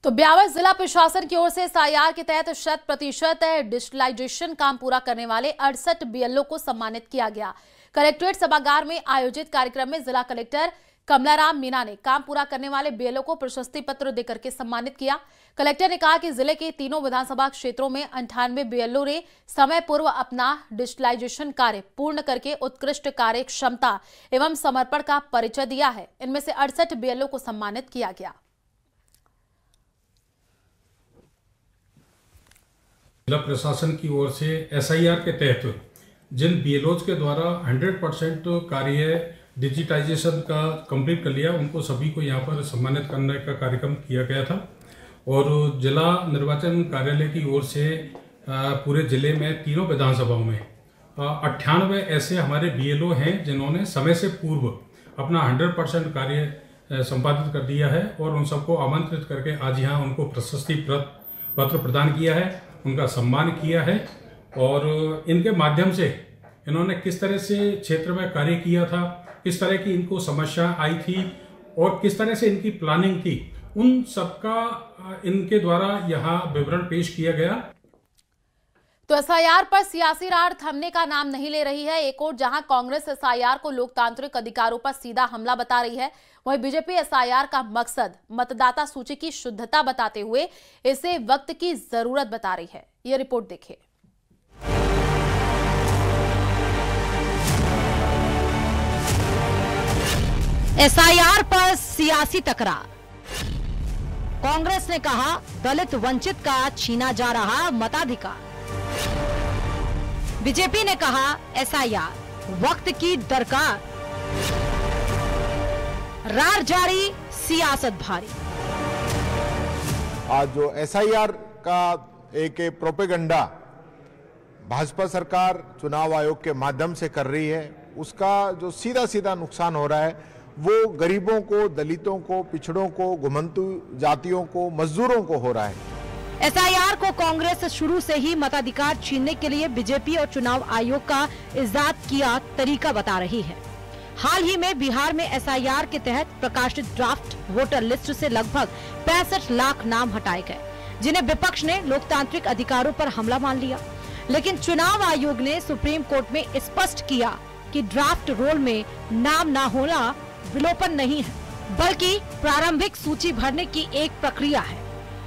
तो ब्यावर जिला प्रशासन की ओर से एसआईआर के तहत 100% डिजिटलाइजेशन काम पूरा करने वाले 68 बीएलओ को सम्मानित किया गया। कलेक्ट्रेट सभागार में आयोजित कार्यक्रम में जिला कलेक्टर कमलाराम मीना ने काम पूरा करने वाले बीएलओ को प्रशस्ति पत्र देकर के सम्मानित किया। कलेक्टर ने कहा कि जिले के तीनों विधानसभा क्षेत्रों में 98 बीएलओ ने समय पूर्व अपना डिजिटलाइजेशन कार्य पूर्ण करके उत्कृष्ट कार्य क्षमता एवं समर्पण का परिचय दिया है। इनमें से 68 बीएलओ को सम्मानित किया गया। जिला प्रशासन की ओर से एसआईआर के तहत जिन बीएलओज के द्वारा 100% कार्य डिजिटाइजेशन का कंप्लीट कर लिया, उनको सभी को यहाँ पर सम्मानित करने का कार्यक्रम किया गया था। और जिला निर्वाचन कार्यालय की ओर से पूरे जिले में तीनों विधानसभाओं में 98 ऐसे हमारे बीएलओ हैं जिन्होंने समय से पूर्व अपना 100% कार्य संपादित कर दिया है और उन सबको आमंत्रित करके आज यहाँ उनको प्रशस्ति पत्र प्रदान किया है, उनका सम्मान किया है। और इनके माध्यम से इन्होंने किस तरह से क्षेत्र में कार्य किया था, किस तरह की इनको समस्या आई थी और किस तरह से इनकी प्लानिंग थी, उन सबका इनके द्वारा यहाँ विवरण पेश किया गया। तो एसआईआर पर सियासी रार थमने का नाम नहीं ले रही है। एक और जहां कांग्रेस एसआईआर को लोकतांत्रिक अधिकारों पर सीधा हमला बता रही है, वहीं बीजेपी एसआईआर का मकसद मतदाता सूची की शुद्धता बताते हुए इसे वक्त की जरूरत बता रही है। यह रिपोर्ट देखिए। एसआईआर पर सियासी टकरार। कांग्रेस ने कहा दलित वंचित का छीना जा रहा मताधिकार। बीजेपी ने कहा एसआईआर वक्त की दरकार। रार जारी, सियासत भारी। आज जो एसआईआर का एक प्रोपेगंडा भाजपा सरकार चुनाव आयोग के माध्यम से कर रही है, उसका जो सीधा सीधा नुकसान हो रहा है वो गरीबों को, दलितों को, पिछड़ों को, घुमंतू जातियों को, मजदूरों को हो रहा है। एसआईआर को कांग्रेस शुरू से ही मताधिकार छीनने के लिए बीजेपी और चुनाव आयोग का इजाद किया तरीका बता रही है। हाल ही में बिहार में एसआईआर के तहत प्रकाशित ड्राफ्ट वोटर लिस्ट से लगभग 65 लाख नाम हटाए गए, जिन्हें विपक्ष ने लोकतांत्रिक अधिकारों पर हमला मान लिया। लेकिन चुनाव आयोग ने सुप्रीम कोर्ट में स्पष्ट किया कि ड्राफ्ट रोल में नाम न होना विलोपन नहीं है, बल्कि प्रारंभिक सूची भरने की एक प्रक्रिया है।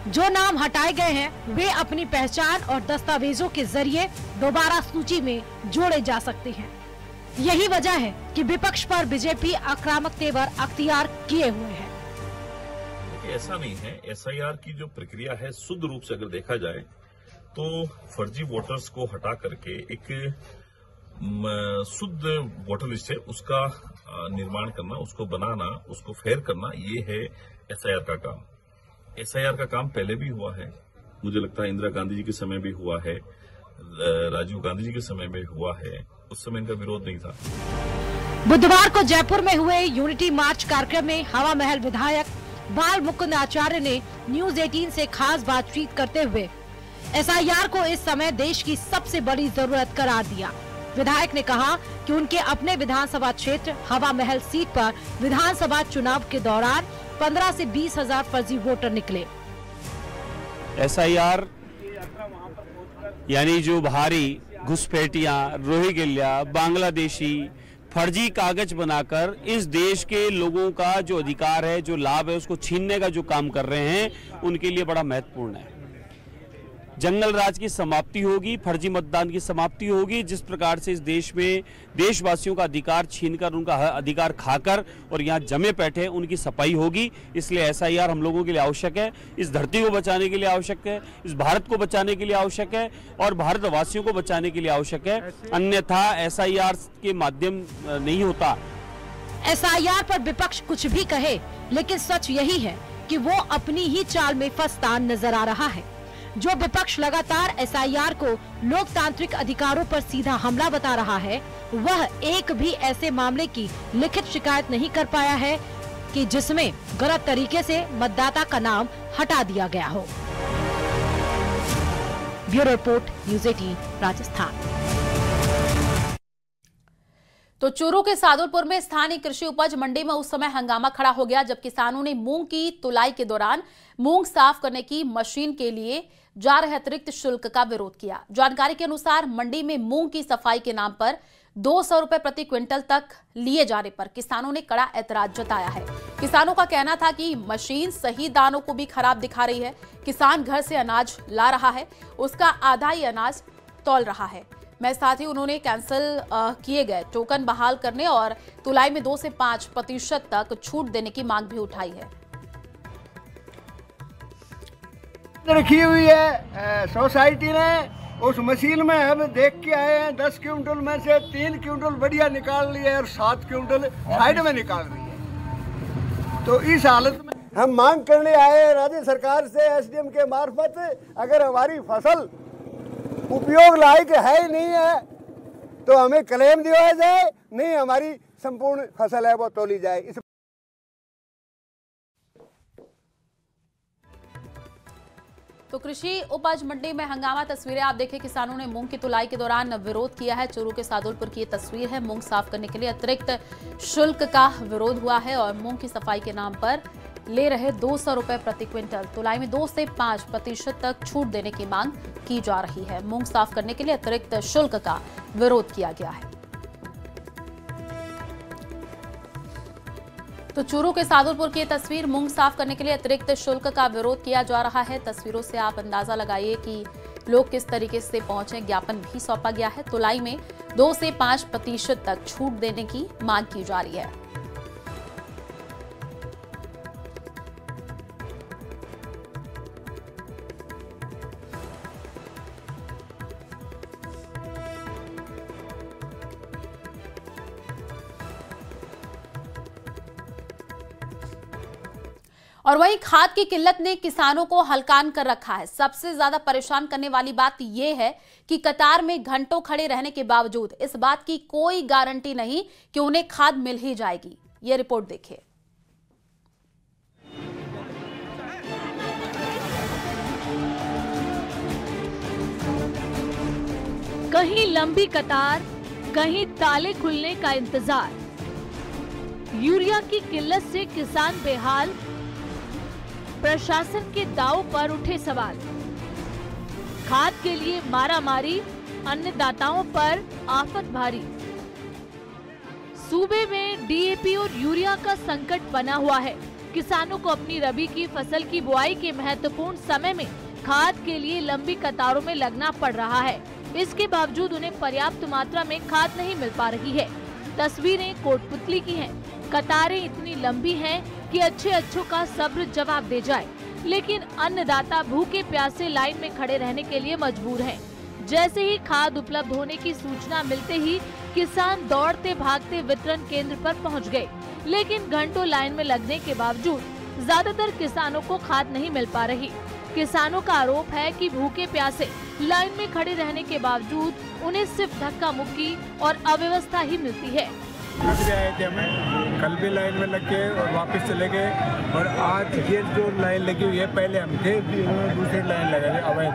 जो नाम हटाए गए हैं वे अपनी पहचान और दस्तावेजों के जरिए दोबारा सूची में जोड़े जा सकते हैं। यही वजह है कि विपक्ष पर बीजेपी आक्रामक तेवर अख्तियार किए हुए है। ऐसा नहीं है, एसआईआर की जो प्रक्रिया है शुद्ध रूप से अगर देखा जाए तो फर्जी वोटर्स को हटा करके एक शुद्ध वोटर लिस्ट है उसका निर्माण करना, उसको बनाना, उसको फेयर करना, ये है एसआईआर का काम। एसआईआर का काम पहले भी हुआ है, मुझे लगता है इंदिरा गांधी जी के समय भी हुआ है, राजीव गांधी जी के समय में हुआ है, उस समय इनका विरोध नहीं था। बुधवार को जयपुर में हुए यूनिटी मार्च कार्यक्रम में हवा महल विधायक बाल मुकुंद आचार्य ने न्यूज 18 से खास बातचीत करते हुए एसआईआर को इस समय देश की सबसे बड़ी जरूरत करार दिया। विधायक ने कहा कि उनके अपने विधानसभा क्षेत्र हवा महल सीट पर विधानसभा चुनाव के दौरान 15 से 20 हजार फर्जी वोटर निकले। एसआईआर यानी जो भारी घुसपैठियां, रोहिंग्या, बांग्लादेशी फर्जी कागज बनाकर इस देश के लोगों का जो अधिकार है, जो लाभ है, उसको छीनने का जो काम कर रहे हैं, उनके लिए बड़ा महत्वपूर्ण है। जंगल राज की समाप्ति होगी, फर्जी मतदान की समाप्ति होगी। जिस प्रकार से इस देश में देशवासियों का अधिकार छीनकर, उनका अधिकार खाकर और यहाँ जमे बैठे, उनकी सफाई होगी। इसलिए एसआईआर हम लोगों के लिए आवश्यक है, इस धरती को बचाने के लिए आवश्यक है, इस भारत को बचाने के लिए आवश्यक है और भारतवासियों को बचाने के लिए आवश्यक है। अन्यथा एसआईआर के माध्यम नहीं होता। एसआईआर पर विपक्ष कुछ भी कहे, लेकिन सच यही है कि वो अपनी ही चाल में फंसता नजर आ रहा है। जो विपक्ष लगातार एसआईआर को लोकतांत्रिक अधिकारों पर सीधा हमला बता रहा है, वह एक भी ऐसे मामले की लिखित शिकायत नहीं कर पाया है कि जिसमें गलत तरीके से मतदाता का नाम हटा दिया गया हो। Bureau report, news 18 Rajasthan. तो चूरू के सादुलपुर में स्थानीय कृषि उपज मंडी में उस समय हंगामा खड़ा हो गया जब किसानों ने मूंग की तुलाई के दौरान मूंग साफ करने की मशीन के लिए जा रहे अतिरिक्त शुल्क का विरोध किया। जानकारी के अनुसार मंडी में मूंग की सफाई के नाम पर 200 रुपए प्रति क्विंटल तक लिए जाने पर किसानों ने कड़ा ऐतराज जताया है। किसानों का कहना था कि मशीन सही दानों को भी खराब दिखा रही है। किसान घर से अनाज ला रहा है, उसका आधा ही अनाज तौल रहा है। मैं साथ ही उन्होंने कैंसिल किए गए टोकन बहाल करने और तुलाई में 2 से 5% तक छूट देने की मांग भी उठाई है। रखी हुई है सोसाइटी ने, उस मशीन में हम देख के आए हैं 10 क्विंटल में से 3 क्विंटल बढ़िया निकाल लिए और 7 क्विंटल साइड में निकाल रही है। तो इस हालत में हम मांग करने आए हैं राज्य सरकार से एसडीएम के मार्फत, अगर हमारी फसल उपयोग लायक है ही नहीं है तो हमें क्लेम दिया जाए, नहीं हमारी संपूर्ण फसल है वो तोली जाए। तो कृषि उपज मंडी में हंगामा तस्वीरें आप देखें। किसानों ने मूंग की तुलाई के दौरान विरोध किया है। चूरू के सादुलपुर की ये तस्वीर है। मूंग साफ करने के लिए अतिरिक्त शुल्क का विरोध हुआ है और मूंग की सफाई के नाम पर ले रहे 200 रुपए प्रति क्विंटल, तुलाई में 2 से 5% तक छूट देने की मांग की जा रही है। मूंग साफ करने के लिए अतिरिक्त शुल्क का विरोध किया गया है। तो चूरू के सादुलपुर की तस्वीर, मूंग साफ करने के लिए अतिरिक्त शुल्क का विरोध किया जा रहा है। तस्वीरों से आप अंदाजा लगाइए कि लोग किस तरीके से पहुंचे। ज्ञापन भी सौंपा गया है। तुलाई में 2 से 5% तक छूट देने की मांग की जा रही है। और वहीं खाद की किल्लत ने किसानों को हलकान कर रखा है। सबसे ज्यादा परेशान करने वाली बात यह है कि कतार में घंटों खड़े रहने के बावजूद इस बात की कोई गारंटी नहीं कि उन्हें खाद मिल ही जाएगी। ये रिपोर्ट देखिए। कहीं लंबी कतार, कहीं ताले खुलने का इंतजार। यूरिया की किल्लत से किसान बेहाल, प्रशासन के दांव पर उठे सवाल। खाद के लिए मारामारी, अन्नदाताओं पर आफत भारी। सूबे में डीएपी और यूरिया का संकट बना हुआ है। किसानों को अपनी रबी की फसल की बुआई के महत्वपूर्ण समय में खाद के लिए लंबी कतारों में लगना पड़ रहा है। इसके बावजूद उन्हें पर्याप्त मात्रा में खाद नहीं मिल पा रही है। तस्वीरें कोटपुतली की हैं। कतारें इतनी लंबी हैं कि अच्छों का सब्र जवाब दे जाए, लेकिन अन्नदाता भूखे प्यासे लाइन में खड़े रहने के लिए मजबूर हैं। जैसे ही खाद उपलब्ध होने की सूचना मिलते ही किसान दौड़ते भागते वितरण केंद्र पर पहुंच गए, लेकिन घंटों लाइन में लगने के बावजूद ज्यादातर किसानों को खाद नहीं मिल पा रही। किसानों का आरोप है कि भूखे प्यासे लाइन में खड़े रहने के बावजूद उन्हें सिर्फ धक्का मुक्की और अव्यवस्था ही मिलती है। आज भी आए थे, हमें कल भी लाइन में लग के और वापस चले गए, और आज ये जो लाइन लगी हुई है, पहले हम थे दूसरी लाइन लगा थे अवैध,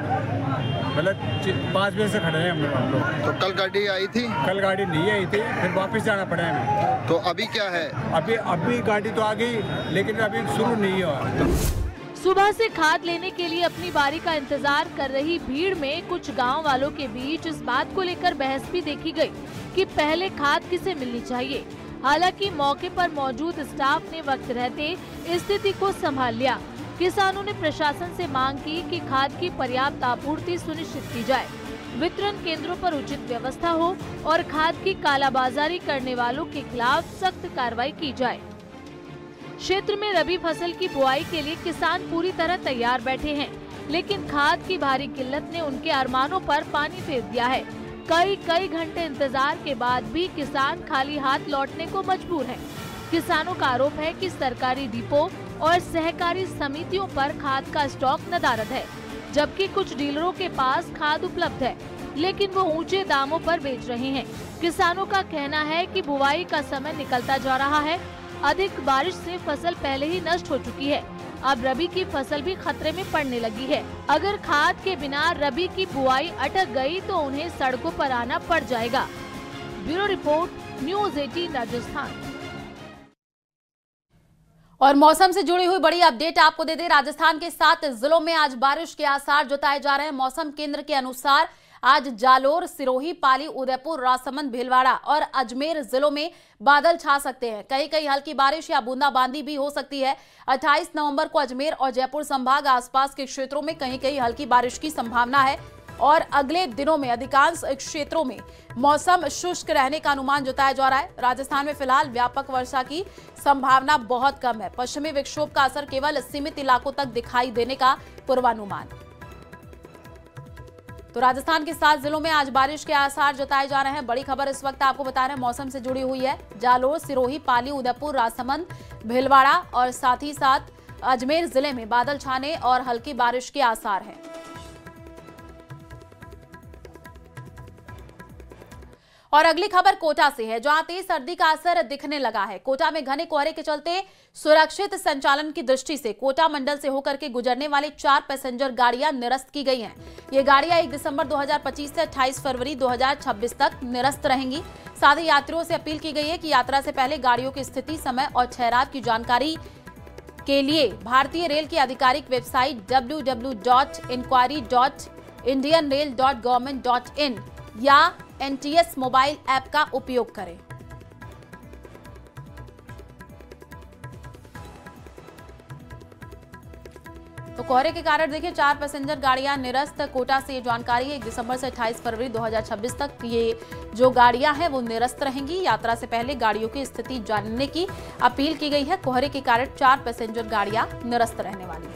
मतलब 5 बजे से खड़े हैं हम लोग। तो कल गाड़ी आई थी? कल गाड़ी नहीं आई थी, फिर वापस जाना पड़ा हमें। तो अभी क्या है? अभी गाड़ी तो आ गई, लेकिन अभी शुरू नहीं हुआ। सुबह से खाद लेने के लिए अपनी बारी का इंतजार कर रही भीड़ में कुछ गांव वालों के बीच इस बात को लेकर बहस भी देखी गई कि पहले खाद किसे मिलनी चाहिए। हालांकि मौके पर मौजूद स्टाफ ने वक्त रहते स्थिति को संभाल लिया। किसानों ने प्रशासन से मांग की कि खाद की पर्याप्त आपूर्ति सुनिश्चित की जाए, वितरण केंद्रों पर उचित व्यवस्था हो और खाद की कालाबाजारी करने वालों के खिलाफ सख्त कार्रवाई की जाए। क्षेत्र में रबी फसल की बुआई के लिए किसान पूरी तरह तैयार बैठे हैं, लेकिन खाद की भारी किल्लत ने उनके अरमानों पर पानी फेर दिया है। कई घंटे इंतजार के बाद भी किसान खाली हाथ लौटने को मजबूर हैं। किसानों का आरोप है कि सरकारी डिपो और सहकारी समितियों पर खाद का स्टॉक नदारद है, जबकि कुछ डीलरों के पास खाद उपलब्ध है, लेकिन वो ऊंचे दामों पर बेच रहे हैं। किसानों का कहना है कि बुआई का समय निकलता जा रहा है। अधिक बारिश से फसल पहले ही नष्ट हो चुकी है। अब रबी की फसल भी खतरे में पड़ने लगी है। अगर खाद के बिना रबी की बुआई अटक गई तो उन्हें सड़कों पर आना पड़ जाएगा। Bureau report, news 18 Rajasthan. और मौसम से जुड़ी हुई बड़ी अपडेट आपको दे दें। राजस्थान के 7 जिलों में आज बारिश के आसार जताए जा रहे हैं। मौसम केंद्र के अनुसार आज जालोर, सिरोही, पाली, उदयपुर, राजसमंद, भीलवाड़ा और अजमेर जिलों में बादल छा सकते हैं। कहीं कहीं हल्की बारिश या बूंदाबांदी भी हो सकती है। 28 नवंबर को अजमेर और जयपुर संभाग आसपास के क्षेत्रों में कहीं कहीं हल्की बारिश की संभावना है और अगले दिनों में अधिकांश क्षेत्रों में मौसम शुष्क रहने का अनुमान जताया जा रहा है। राजस्थान में फिलहाल व्यापक वर्षा की संभावना बहुत कम है। पश्चिमी विक्षोभ का असर केवल सीमित इलाकों तक दिखाई देने का पूर्वानुमान। तो राजस्थान के 7 जिलों में आज बारिश के आसार जताए जा रहे हैं। बड़ी खबर इस वक्त आपको बता रहे हैं मौसम से जुड़ी हुई है। जालोर, सिरोही, पाली, उदयपुर, राजसमंद, भीलवाड़ा और साथ ही साथ अजमेर जिले में बादल छाने और हल्की बारिश के आसार हैं। और अगली खबर कोटा से है, जहां तेज सर्दी का असर दिखने लगा है। कोटा में घने कोहरे के चलते सुरक्षित संचालन की दृष्टि से कोटा मंडल से होकर के गुजरने वाली 4 पैसेंजर गाड़ियां निरस्त की गई हैं। ये गाड़ियां 1 दिसंबर 2025 से 28 फरवरी 2026 तक निरस्त रहेंगी। साथ ही यात्रियों से अपील की गई है कि यात्रा से पहले गाड़ियों की स्थिति, समय और ठहराव की जानकारी के लिए भारतीय रेल की आधिकारिक वेबसाइट www.inquiry.indianrail.government.in या NTS मोबाइल ऐप का उपयोग करें। तो कोहरे के कारण देखिए 4 पैसेंजर गाड़ियां निरस्त। कोटा से ये जानकारी है। 1 दिसंबर से 28 फरवरी 2026 तक ये जो गाड़ियां हैं वो निरस्त रहेंगी। यात्रा से पहले गाड़ियों की स्थिति जानने की अपील की गई है। कोहरे के कारण 4 पैसेंजर गाड़ियां निरस्त रहने वाली हैं।